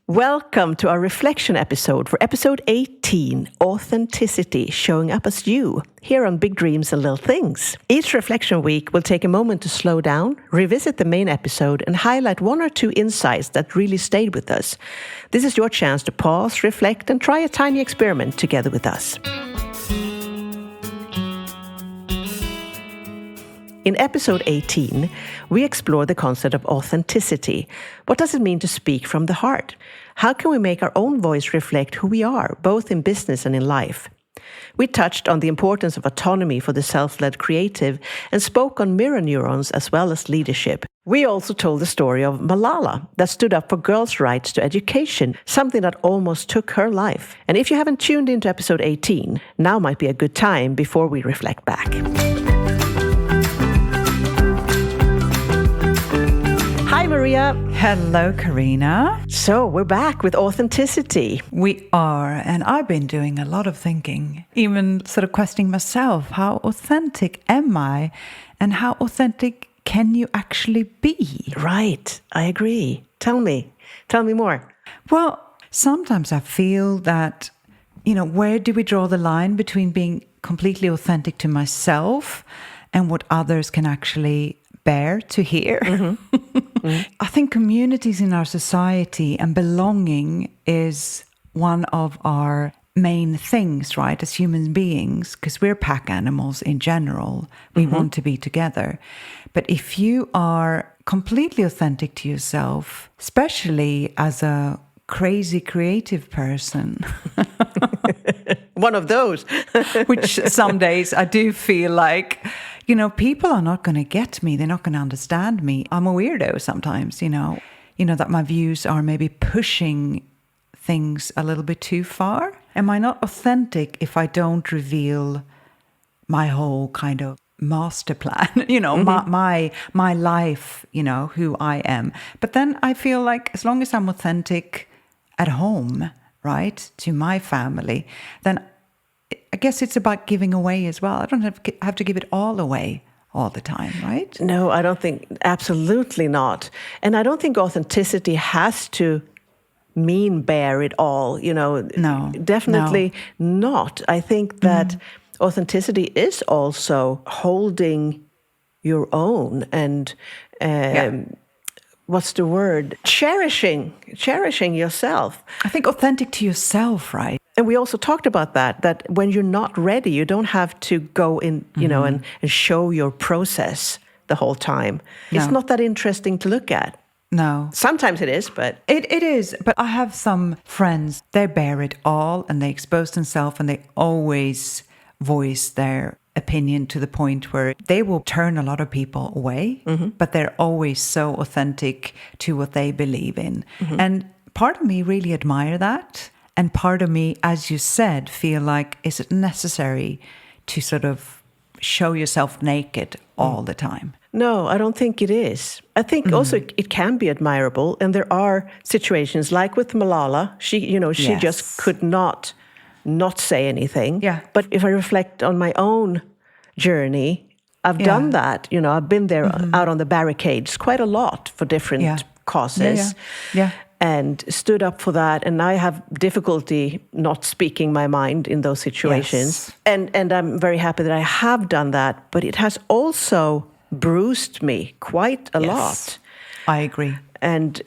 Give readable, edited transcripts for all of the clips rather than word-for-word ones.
Welcome to our reflection episode for episode 18, Authenticity, Showing Up as You, here on Big Dreams and Little Things. Each reflection week will take a moment to slow down, revisit the main episode, and highlight one or two insights that really stayed with us. This is your chance to pause, reflect, and try a tiny experiment together with us. In episode 18, we explore the concept of authenticity. What does it mean to speak from the heart? How can we make our own voice reflect who we are, both in business and in life? We touched on the importance of autonomy for the self-led creative and spoke on mirror neurons as well as leadership. We also told the story of Malala that stood up for girls' rights to education, something that almost took her life. And if you haven't tuned into episode 18, now might be a good time before we reflect back. Hi, Maria. Hello, Karina. So we're back with authenticity. We are, and I've been doing a lot of thinking, even sort of questioning myself. How authentic am I? And how authentic can you actually be? Right, I agree. Tell me more. Well, sometimes I feel that, where do we draw the line between being completely authentic to myself and what others can actually bear to hear? Mm-hmm. Mm-hmm. I think communities in our society and belonging is one of our main things, right, as human beings, because we're pack animals in general. We want to be together. But if you are completely authentic to yourself, especially as a crazy creative person, one of those, which some days I do feel like, people are not going to get me. They're not going to understand me. I'm a weirdo sometimes, that my views are maybe pushing things a little bit too far. Am I not authentic if I don't reveal my whole kind of master plan, my life, who I am? But then I feel like as long as I'm authentic at home, right, to my family, then I guess it's about giving away as well. I don't have to give it all away all the time, right? No, I don't think, absolutely not. And I don't think authenticity has to mean bear it all, No. Definitely not. I think that authenticity is also holding your own and what's the word? Cherishing yourself. I think authentic to yourself, right? And we also talked about that when you're not ready, you don't have to go in, and show your process the whole time. No. It's not that interesting to look at. No. Sometimes it is, but... It is, but I have some friends, they bear it all and they expose themselves and they always voice their opinion to the point where they will turn a lot of people away, but they're always so authentic to what they believe in. Mm-hmm. And part of me really admire that. And part of me, as you said, feel like, is it necessary to sort of show yourself naked all the time? No, I don't think it is. I think also it can be admirable. And there are situations like with Malala, she just could not say anything. Yeah. But if I reflect on my own journey, I've done that. I've been there out on the barricades quite a lot for different causes. Yeah. And stood up for that. And I have difficulty not speaking my mind in those situations. Yes. And I'm very happy that I have done that. But it has also bruised me quite a lot. I agree. And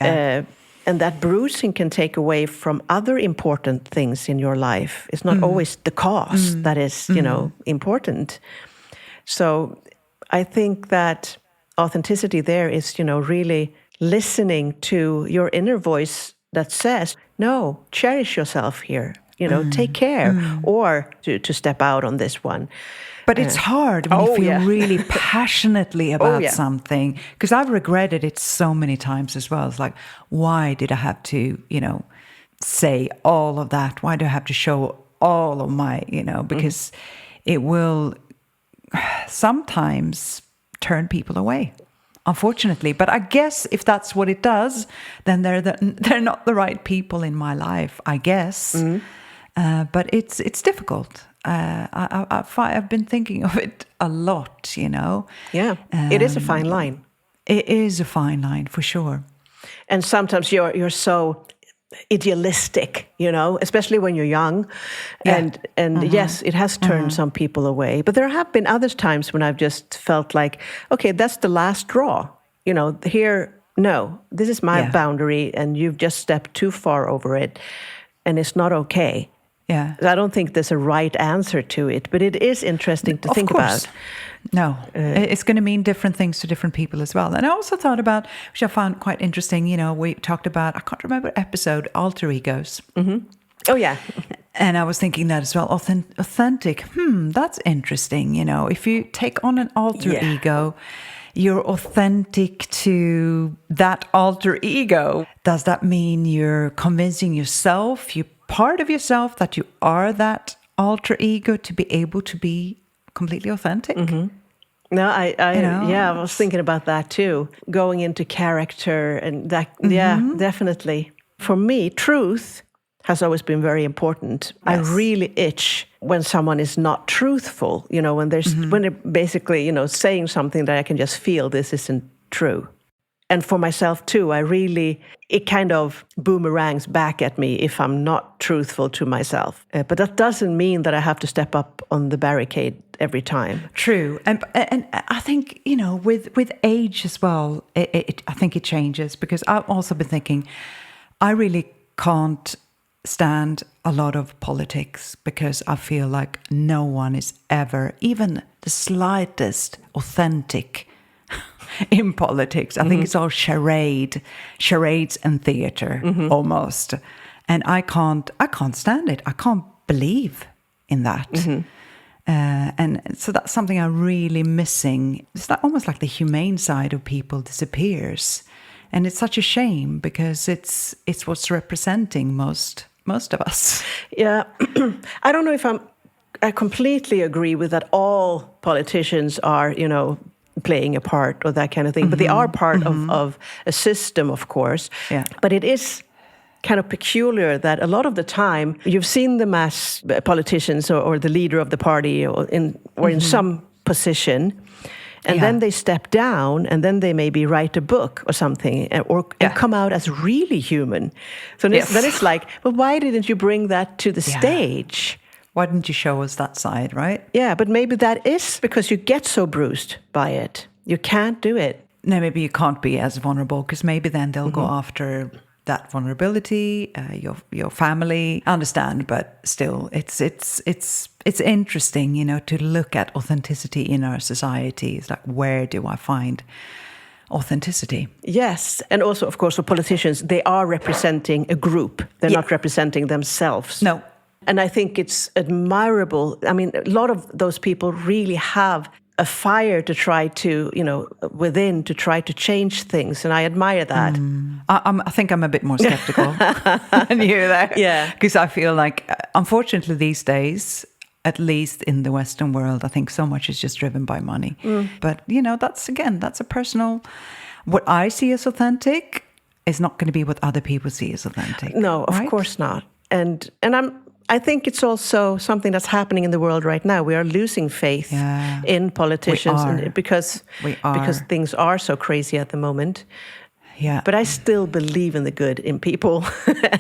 that bruising can take away from other important things in your life. It's not always the cause that is, important. So I think that authenticity there is, really listening to your inner voice that says, no, cherish yourself here, take care, or to step out on this one. But it's hard when you feel really passionately about something, because I've regretted it so many times as well. It's like, why did I have to, say all of that? Why do I have to show all of my, because it will sometimes turn people away. Unfortunately, but I guess if that's what it does, then they're not the right people in my life, I guess. But it's difficult. I've been thinking of it a lot, Yeah, it is a fine line. It is a fine line for sure. And sometimes you're so idealistic, especially when you're young. Yeah. And yes, it has turned some people away. But there have been other times when I've just felt like, okay, that's the last straw. Here, no, this is my boundary and you've just stepped too far over it and it's not okay. Yeah. I don't think there's a right answer to it, but it is interesting to think about. No, it's going to mean different things to different people as well. And I also thought about, which I found quite interesting, we talked about, I can't remember episode, alter egos. Mm-hmm. Oh, yeah. And I was thinking that as well, authentic. That's interesting. If you take on an alter ego, you're authentic to that alter ego. Does that mean you're convincing yourself, you part of yourself, that you are that alter ego to be able to be completely authentic? Mm-hmm. No, I was thinking about that too. Going into character and that, definitely. For me, truth has always been very important. Yes. I really itch when someone is not truthful, when they're basically, saying something that I can just feel this isn't true. And for myself too, it kind of boomerangs back at me if I'm not truthful to myself. But that doesn't mean that I have to step up on the barricade every time. True. And I think, with age as well, I think it changes, because I've also been thinking, I really can't stand a lot of politics because I feel like no one is ever, even the slightest, authentic in politics. I think it's all charades and theater almost. And I can't stand it. I can't believe in that. And so that's something I'm really missing. It's almost like the humane side of people disappears. And it's such a shame because it's what's representing most of us. Yeah. I don't know if I completely agree with that all politicians are, playing a part or that kind of thing. But they are part of a system, of course. Yeah. But it is kind of peculiar that a lot of the time you've seen the mass politicians or the leader of the party or in some position, and then they step down and then they maybe write a book or something and come out as really human. So then it's like, well, why didn't you bring that to the stage? Why didn't you show us that side, right? Yeah, but maybe that is because you get so bruised by it. You can't do it. No, maybe you can't be as vulnerable because maybe then they'll go after that vulnerability, your family. I understand, but still, it's interesting, to look at authenticity in our society. It's like, where do I find authenticity? Yes, and also, of course, for politicians, they are representing a group. They're not representing themselves. No. And I think it's admirable. I mean, a lot of those people really have a fire to try to, within to try to change things. And I admire that. I think I'm a bit more skeptical than you there. Yeah. Because I feel like, unfortunately, these days, at least in the Western world, I think so much is just driven by money. But, that's a personal... What I see as authentic is not going to be what other people see as authentic. No, of course not. And I think it's also something that's happening in the world right now. We are losing faith in politicians because things are so crazy at the moment. Yeah. But I still believe in the good in people.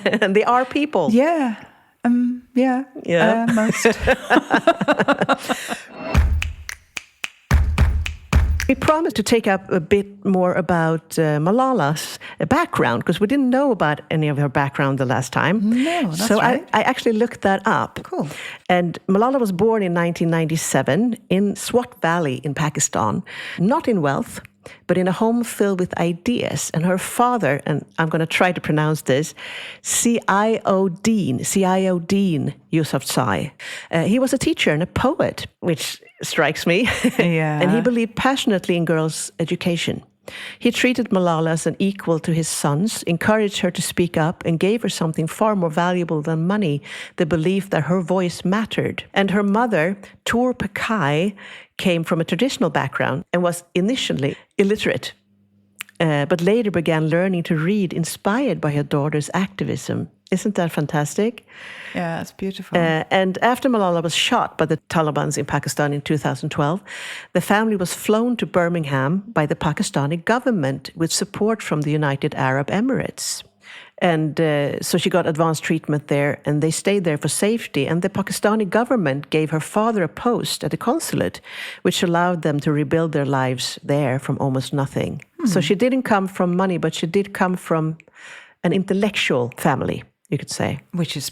And they are people. Yeah. Most. We promised to take up a bit more about Malala's background because we didn't know about any of her background the last time. No, that's so right. I actually looked that up. Cool. And Malala was born in 1997 in Swat Valley in Pakistan, not in wealth, but in a home filled with ideas. And her father, and I'm going to try to pronounce this, Ciaoddin Yousafzai. He was a teacher and a poet, which strikes me. Yeah. And he believed passionately in girls' education. He treated Malala as an equal to his sons, encouraged her to speak up, and gave her something far more valuable than money, the belief that her voice mattered. And her mother, Tor Pakai, came from a traditional background and was initially illiterate, but later began learning to read, inspired by her daughter's activism. Isn't that fantastic? Yeah, it's beautiful. And after Malala was shot by the Taliban in Pakistan in 2012, the family was flown to Birmingham by the Pakistani government with support from the United Arab Emirates. And so she got advanced treatment there, and they stayed there for safety. And the Pakistani government gave her father a post at the consulate, which allowed them to rebuild their lives there from almost nothing. So she didn't come from money, but she did come from an intellectual family, you could say. Which is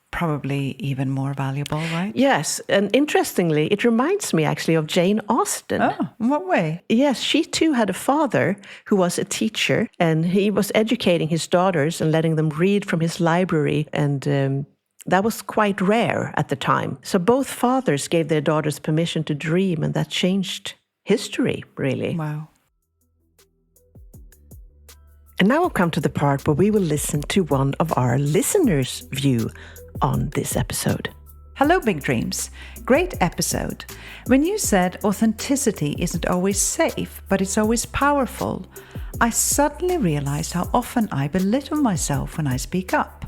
probably even more valuable, right? Yes, and interestingly, it reminds me actually of Jane Austen. Oh, in what way? Yes, she too had a father who was a teacher, and he was educating his daughters and letting them read from his library, and that was quite rare at the time. So both fathers gave their daughters permission to dream, and that changed history, really. Wow. And now we'll come to the part where we will listen to one of our listeners' view on this episode. Hello, Big Dreams. Great episode. When you said authenticity isn't always safe, but it's always powerful, I suddenly realized how often I belittle myself when I speak up.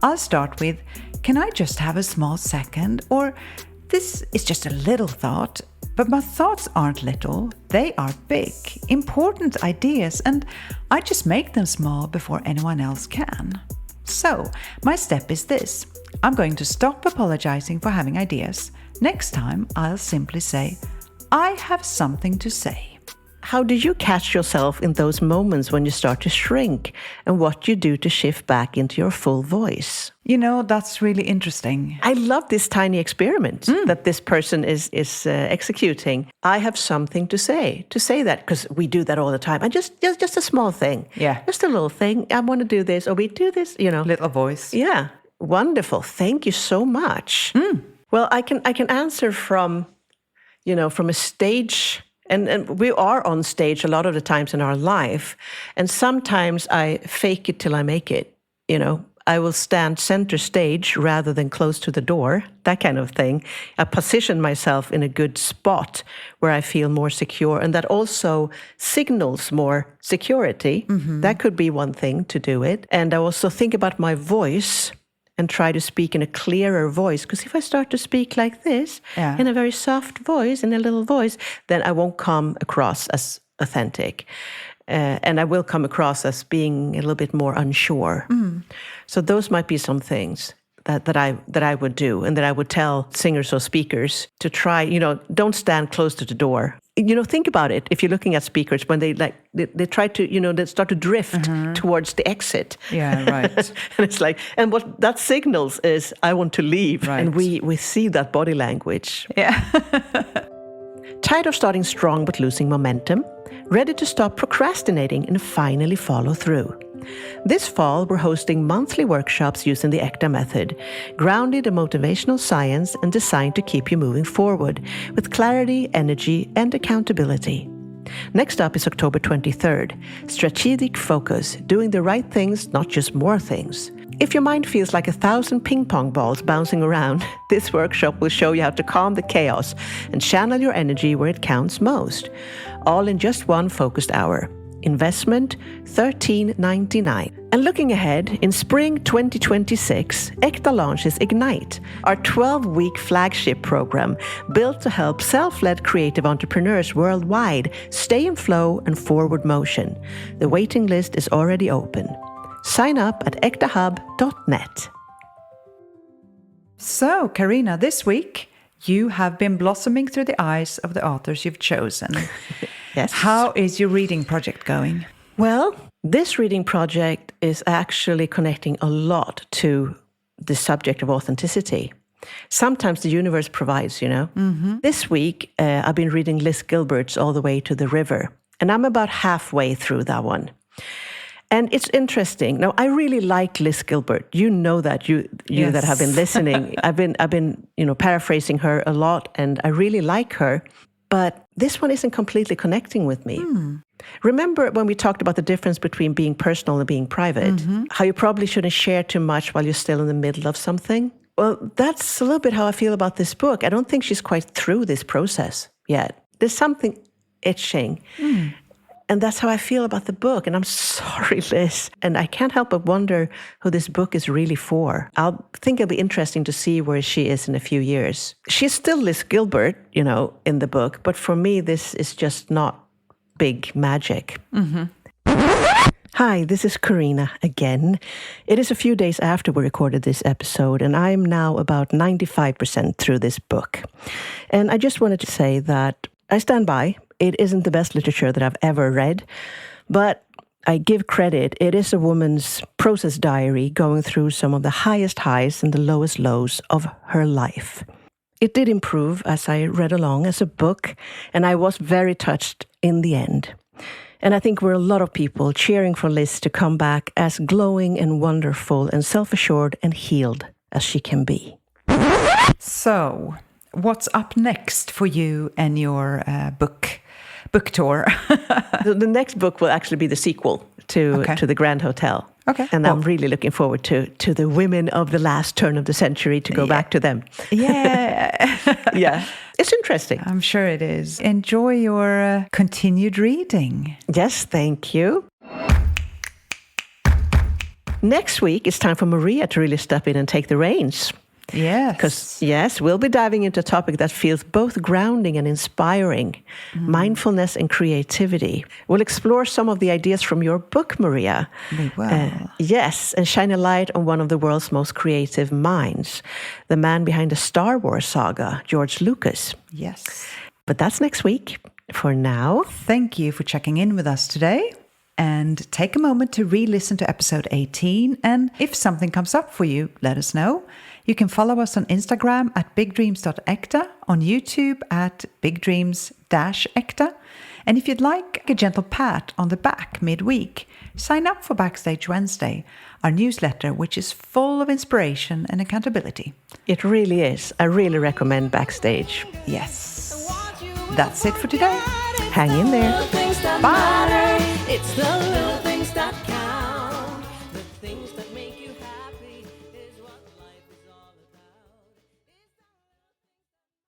I'll start with, can I just have a small second? Or, this is just a little thought. But my thoughts aren't little, they are big, important ideas, and I just make them small before anyone else can. So, my step is this. I'm going to stop apologizing for having ideas. Next time, I'll simply say, I have something to say. How do you catch yourself in those moments when you start to shrink, and what you do to shift back into your full voice? You know, that's really interesting. I love this tiny experiment that this person is executing. I have something to say that, because we do that all the time. And just a small thing. Yeah. Just a little thing. I want to do this, or we do this, Little voice. Yeah. Wonderful. Thank you so much. Well, I can answer from a stage. And we are on stage a lot of the times in our life. And sometimes I fake it till I make it. I will stand center stage rather than close to the door, that kind of thing. I position myself in a good spot where I feel more secure. And that also signals more security. That could be one thing to do it. And I also think about my voice and try to speak in a clearer voice. Because if I start to speak like this, in a very soft voice, in a little voice, then I won't come across as authentic. And I will come across as being a little bit more unsure. So those might be some things that I would do, and that I would tell singers or speakers to try, don't stand close to the door. Think about it. If you're looking at speakers, when they try to, they start to drift towards the exit. Yeah, right. And it's like, and what that signals is, I want to leave. Right. And we see that body language. Yeah. Tired of starting strong but losing momentum? Ready to stop procrastinating and finally follow through? This fall, we're hosting monthly workshops using the ECTA method, grounded in motivational science and designed to keep you moving forward with clarity, energy, and accountability. Next up is October 23rd, Strategic Focus, doing the right things, not just more things. If your mind feels like 1,000 ping pong balls bouncing around, this workshop will show you how to calm the chaos and channel your energy where it counts most, all in just one focused hour. Investment $13.99. And looking ahead, in spring 2026, ECTA launches Ignite, our 12-week flagship program built to help self-led creative entrepreneurs worldwide stay in flow and forward motion. The waiting list is already open. Sign up at ectahub.net. So, Karina, this week you have been blossoming through the eyes of the authors you've chosen. Yes. How is your reading project going? Well, this reading project is actually connecting a lot to the subject of authenticity. Sometimes the universe provides, This week, I've been reading Liz Gilbert's All the Way to the River, and I'm about halfway through that one. And it's interesting. Now, I really like Liz Gilbert. You know that, you Yes. that have been listening. I've been paraphrasing her a lot, and I really like her. But this one isn't completely connecting with me. Remember when we talked about the difference between being personal and being private? How you probably shouldn't share too much while you're still in the middle of something? Well, that's a little bit how I feel about this book. I don't think she's quite through this process yet. There's something itching. And that's how I feel about the book. And I'm sorry, Liz. And I can't help but wonder who this book is really for. I think it'll be interesting to see where she is in a few years. She's still Liz Gilbert, in the book. But for me, this is just not big magic. Hi, this is Karina again. It is a few days after we recorded this episode, and I am now about 95% through this book. And I just wanted to say that I stand by. It isn't the best literature that I've ever read, but I give credit. It is a woman's process diary going through some of the highest highs and the lowest lows of her life. It did improve as I read along as a book, and I was very touched in the end. And I think we're a lot of people cheering for Liz to come back as glowing and wonderful and self-assured and healed as she can be. So, what's up next for you and your book tour? The next book will actually be the sequel to the Grand Hotel. Okay. And I'm really looking forward to the women of the last turn of the century, to go back to them. Yeah. Yeah. It's interesting. I'm sure it is. Enjoy your continued reading. Yes, thank you. Next week, it's time for Maria to really step in and take the reins. Yes. Because, yes, we'll be diving into a topic that feels both grounding and inspiring, mindfulness and creativity. We'll explore some of the ideas from your book, Maria. We will. Yes, and shine a light on one of the world's most creative minds, the man behind the Star Wars saga, George Lucas. Yes. But that's next week. For now, thank you for checking in with us today. And take a moment to re-listen to episode 18. And if something comes up for you, let us know. You can follow us on Instagram at bigdreams.ekta, on YouTube at bigdreams-ekta. And if you'd like a gentle pat on the back midweek, sign up for Backstage Wednesday, our newsletter, which is full of inspiration and accountability. It really is. I really recommend Backstage. Yes. That's it for today. Hang in there. Bye. It's the little